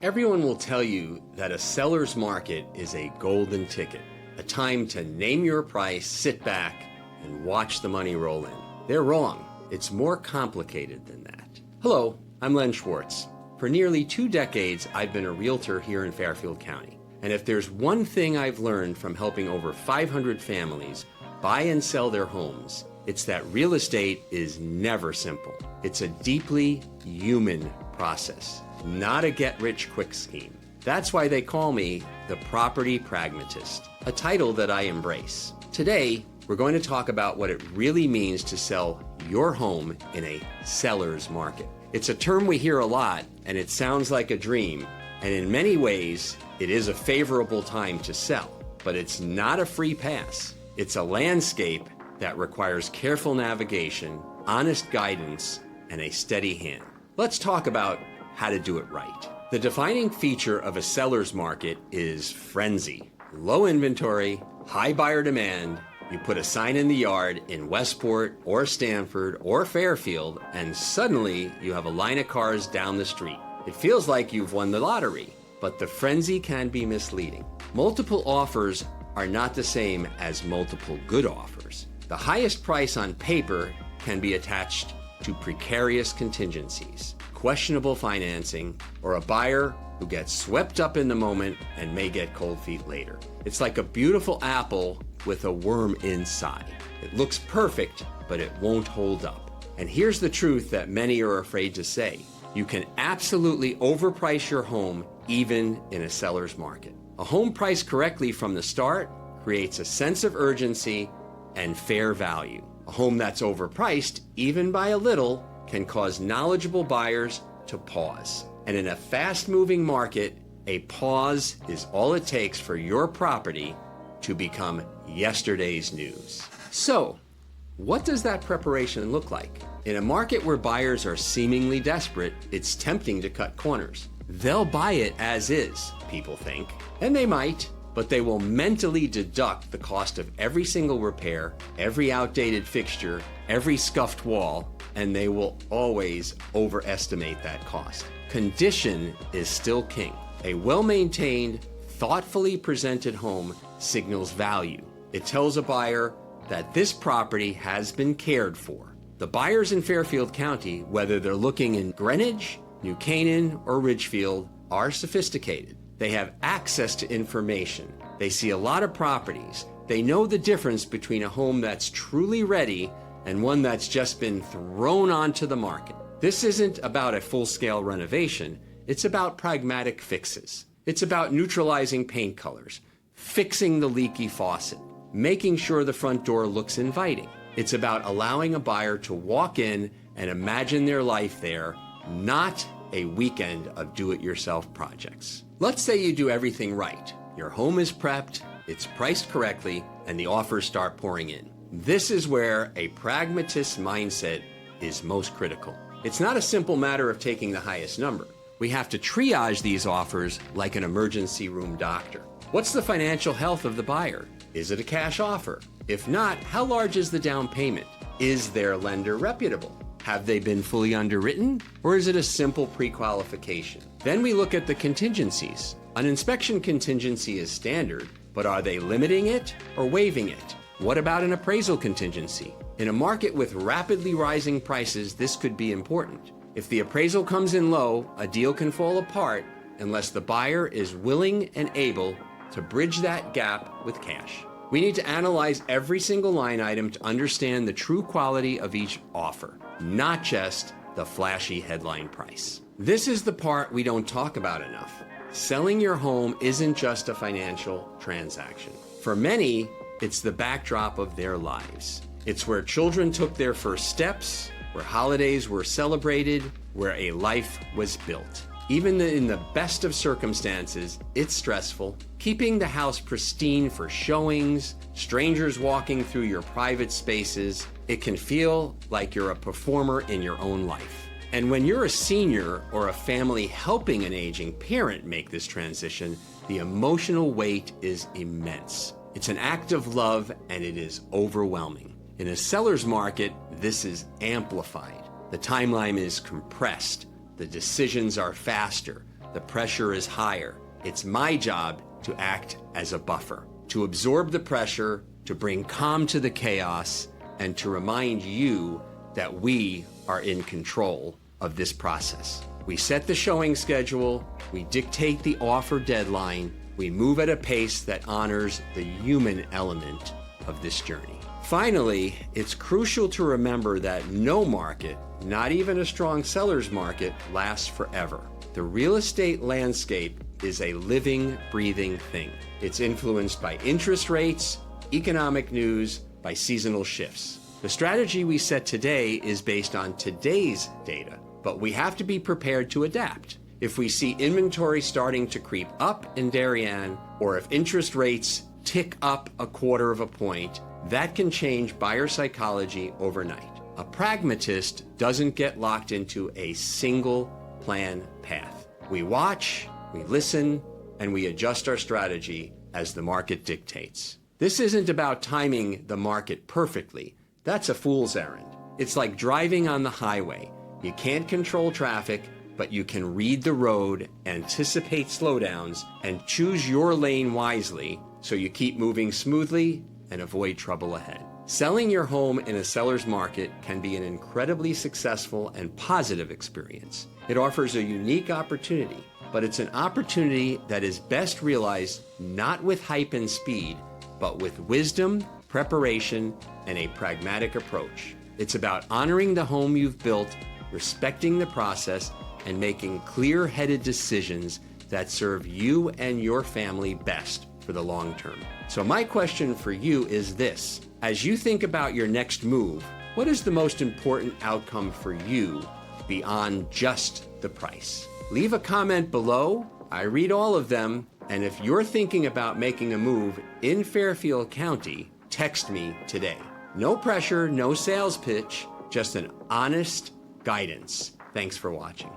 Everyone will tell you that a seller's market is a golden ticket, a time to name your price, sit back, and watch the money roll in. They're wrong. It's more complicated than that. Hello, I'm Len Schwartz. For nearly 2 decades, I've been a realtor here in Fairfield County. And if there's one thing I've learned from helping over 500 families buy and sell their homes, it's that real estate is never simple. It's a deeply human process, not a get-rich-quick scheme. That's why they call me the property pragmatist, a title that I embrace. Today, we're going to talk about what it really means to sell your home in a seller's market. It's a term we hear a lot, and it sounds like a dream, and in many ways, it is a favorable time to sell, but it's not a free pass. It's a landscape that requires careful navigation, honest guidance, and a steady hand. Let's talk about how to do it right. The defining feature of a seller's market is frenzy. Low inventory, high buyer demand. You put a sign in the yard in Westport or Stamford or Fairfield, and suddenly you have a line of cars down the street. It feels like you've won the lottery, but the frenzy can be misleading. Multiple offers are not the same as multiple good offers. The highest price on paper can be attached to precarious contingencies, questionable financing, or a buyer who gets swept up in the moment and may get cold feet later. It's like a beautiful apple with a worm inside. It looks perfect, but it won't hold up. And here's the truth that many are afraid to say. You can absolutely overprice your home even in a seller's market. A home priced correctly from the start creates a sense of urgency and fair value. A home that's overpriced, even by a little, can cause knowledgeable buyers to pause. And in a fast-moving market, a pause is all it takes for your property to become yesterday's news. So, what does that preparation look like? In a market where buyers are seemingly desperate, it's tempting to cut corners. They'll buy it as is, people think, and they might, but they will mentally deduct the cost of every single repair, every outdated fixture, every scuffed wall, and they will always overestimate that cost. Condition is still king. A well-maintained, thoughtfully presented home signals value. It tells a buyer that this property has been cared for. The buyers in Fairfield County, whether they're looking in Greenwich, New Canaan, or Ridgefield, are sophisticated. They have access to information. They see a lot of properties. They know the difference between a home that's truly ready and one that's just been thrown onto the market. This isn't about a full-scale renovation. It's about pragmatic fixes. It's about neutralizing paint colors, fixing the leaky faucet, making sure the front door looks inviting. It's about allowing a buyer to walk in and imagine their life there, not a weekend of do-it-yourself projects. Let's say you do everything right. Your home is prepped, it's priced correctly, and the offers start pouring in. This is where a pragmatist mindset is most critical. It's not a simple matter of taking the highest number. We have to triage these offers like an emergency room doctor. What's the financial health of the buyer? Is it a cash offer? If not, how large is the down payment? Is their lender reputable? Have they been fully underwritten, or is it a simple pre-qualification? Then we look at the contingencies. An inspection contingency is standard, but are they limiting it or waiving it? What about an appraisal contingency? In a market with rapidly rising prices, this could be important. If the appraisal comes in low, a deal can fall apart unless the buyer is willing and able to bridge that gap with cash. We need to analyze every single line item to understand the true quality of each offer, not just the flashy headline price. This is the part we don't talk about enough. Selling your home isn't just a financial transaction. For many, it's the backdrop of their lives. It's where children took their first steps, where holidays were celebrated, where a life was built. Even in the best of circumstances, it's stressful. Keeping the house pristine for showings, strangers walking through your private spaces, it can feel like you're a performer in your own life. And when you're a senior or a family helping an aging parent make this transition, the emotional weight is immense. It's an act of love and it is overwhelming. In a seller's market, this is amplified. The timeline is compressed. The decisions are faster. the pressure is higher. It's my job to act as a buffer, to absorb the pressure, to bring calm to the chaos, and to remind you that we are in control of this process. We set the showing schedule, we dictate the offer deadline, we move at a pace that honors the human element of this journey. Finally, it's crucial to remember that no market, not even a strong seller's market, lasts forever. The real estate landscape is a living, breathing thing. It's influenced by interest rates, economic news, by seasonal shifts. The strategy we set today is based on today's data, but we have to be prepared to adapt. If we see inventory starting to creep up in Darien, or if interest rates tick up 1/4 of a point, that can change buyer psychology overnight. A pragmatist doesn't get locked into a single plan path. We watch, we listen, and we adjust our strategy as the market dictates. This isn't about timing the market perfectly. That's a fool's errand. It's like driving on the highway. You can't control traffic, but you can read the road, anticipate slowdowns, and choose your lane wisely so you keep moving smoothly and avoid trouble ahead. Selling your home in a seller's market can be an incredibly successful and positive experience. It offers a unique opportunity, but it's an opportunity that is best realized not with hype and speed, but with wisdom, preparation, and a pragmatic approach. It's about honoring the home you've built, respecting the process, and making clear-headed decisions that serve you and your family best for the long term. So my question for you is this: as you think about your next move, what is the most important outcome for you beyond just the price? Leave a comment below. I read all of them. And if you're thinking about making a move in Fairfield County, text me today. No pressure, no sales pitch, just an honest guidance. Thanks for watching.